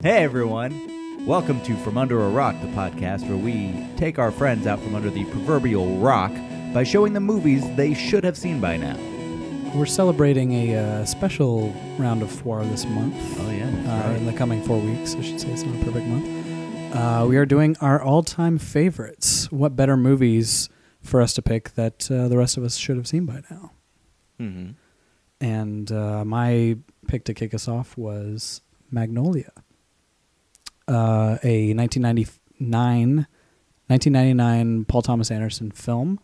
Hey everyone, welcome to From Under a Rock, the podcast where we take our friends out from under the proverbial rock by showing them movies they should have seen by now. We're celebrating a special round of FUAR this month. Oh yeah, that's right. In the coming 4 weeks, I should say. It's not a perfect month. We are doing our all-time favorites. What better movies for us to pick that the rest of us should have seen by now? Mm-hmm. And my pick to kick us off was Magnolia, a 1999 Paul Thomas Anderson film,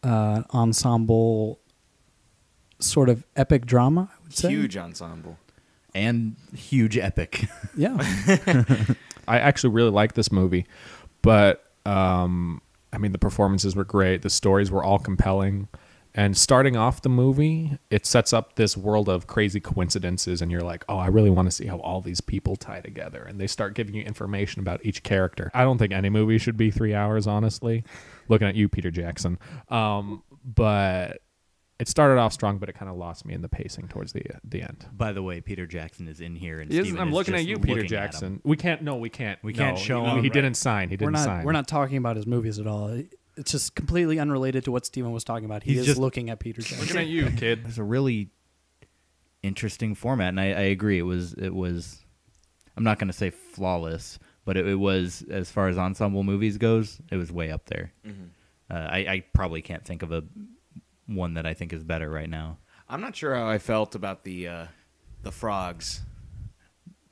ensemble sort of epic drama, I would say. Huge ensemble. And huge epic. Yeah. I actually really like this movie, but I mean, the performances were great. The stories were all compelling. And starting off the movie, it sets up this world of crazy coincidences, and you're like, oh, I really want to see how all these people tie together. And they start giving you information about each character. I don't think any movie should be 3 hours, honestly. Looking at you, Peter Jackson. But it started off strong, but it kind of lost me in the pacing towards the end. By the way, Peter Jackson is in here, and I'm looking at you, Peter Jackson. We can't show him. He didn't sign. We're not talking about his movies at all. It's just completely unrelated to what Steven was talking about. He's just looking at Peter Jackson. Looking at you, kid. It's a really interesting format, and I agree. It was. I'm not going to say flawless, but it was, as far as ensemble movies goes, it was way up there. Mm-hmm. I probably can't think of one that I think is better right now. I'm not sure how I felt about the frogs.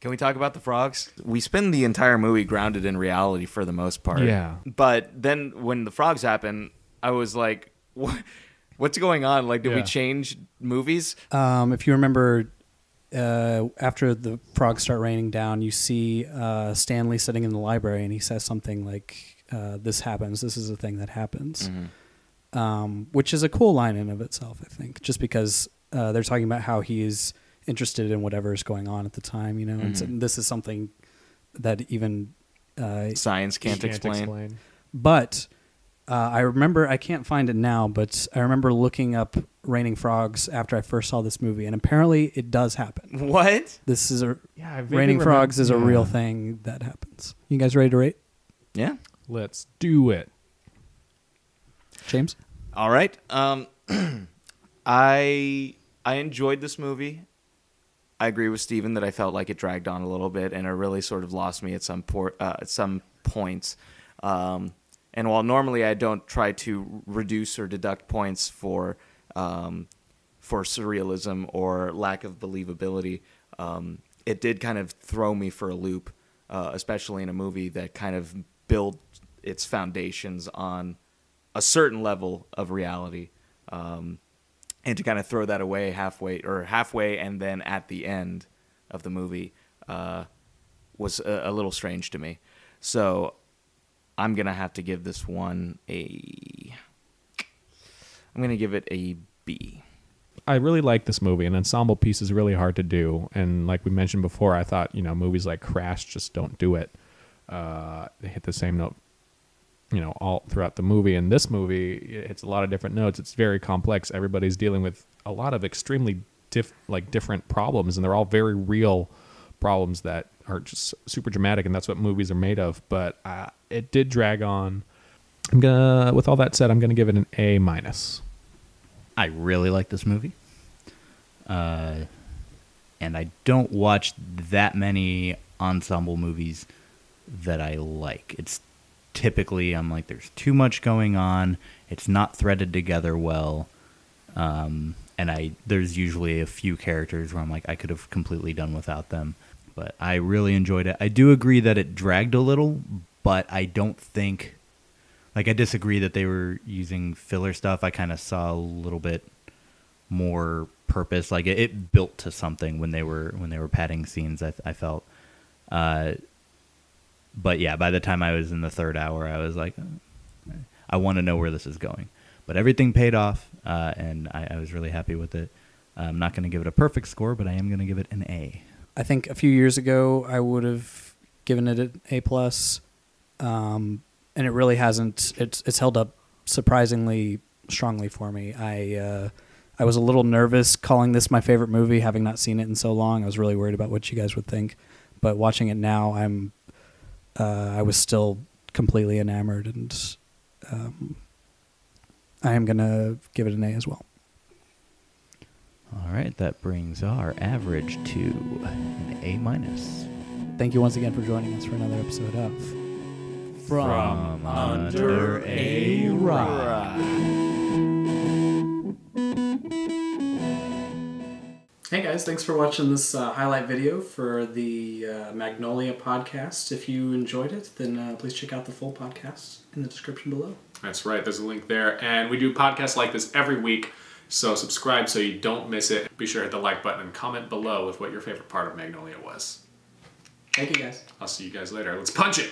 Can we talk about the frogs? We spend the entire movie grounded in reality for the most part. Yeah. But then when the frogs happen, I was like, what's going on? Like, did we change movies? If you remember, after the frogs start raining down, you see Stanley sitting in the library, and he says something like, this happens. This is a thing that happens. Mm-hmm. Which is a cool line in of itself, I think, just because they're talking about how he is interested in whatever is going on at the time, you know. Mm-hmm. And so this is something that even science can't explain. But I remember, I can't find it now, but I remember looking up raining frogs after I first saw this movie, and apparently it does happen. What? This is raining frogs is a real thing that happens. You guys ready to rate? Yeah. Let's do it. James? All right. I enjoyed this movie. I agree with Steven that I felt like it dragged on a little bit, and it really sort of lost me at some points. And while normally I don't try to reduce or deduct points for surrealism or lack of believability, it did kind of throw me for a loop, especially in a movie that kind of built its foundations on a certain level of reality. And to kind of throw that away halfway and then at the end of the movie was a little strange to me. So I'm going to have to give this one I'm going to give it a B. I really like this movie. An ensemble piece is really hard to do. And like we mentioned before, I thought, movies like Crash just don't do it. They hit the same note, all throughout the movie. And this movie, it hits a lot of different notes. It's very complex. Everybody's dealing with a lot of extremely different problems, and they're all very real problems that are just super dramatic, and that's what movies are made of. But it did drag on. With all that said, I'm gonna give it an A-. I really like this movie, and I don't watch that many ensemble movies that I like. It's typically, I'm like, there's too much going on. It's not threaded together well. And there's usually a few characters where I'm like, I could have completely done without them. But I really enjoyed it. I do agree that it dragged a little, but I don't think, I disagree that they were using filler stuff. I kind of saw a little bit more purpose. Like it built to something when they were padding scenes, I felt. But yeah, by the time I was in the third hour, I was like, I want to know where this is going. But everything paid off, and I was really happy with it. I'm not going to give it a perfect score, but I am going to give it an A. I think a few years ago, I would have given it an A+, and it really hasn't. It's held up surprisingly strongly for me. I was a little nervous calling this my favorite movie, having not seen it in so long. I was really worried about what you guys would think. but watching it now, I was still completely enamored, and I am gonna give it an A as well. All right, that brings our average to an A-. Thank you once again for joining us for another episode of From Under a Rock. Hey guys, thanks for watching this highlight video for the Magnolia podcast. If you enjoyed it, then please check out the full podcast in the description below. That's right, there's a link there. And we do podcasts like this every week, so subscribe so you don't miss it. Be sure to hit the like button and comment below with what your favorite part of Magnolia was. Thank you guys. I'll see you guys later. Let's punch it!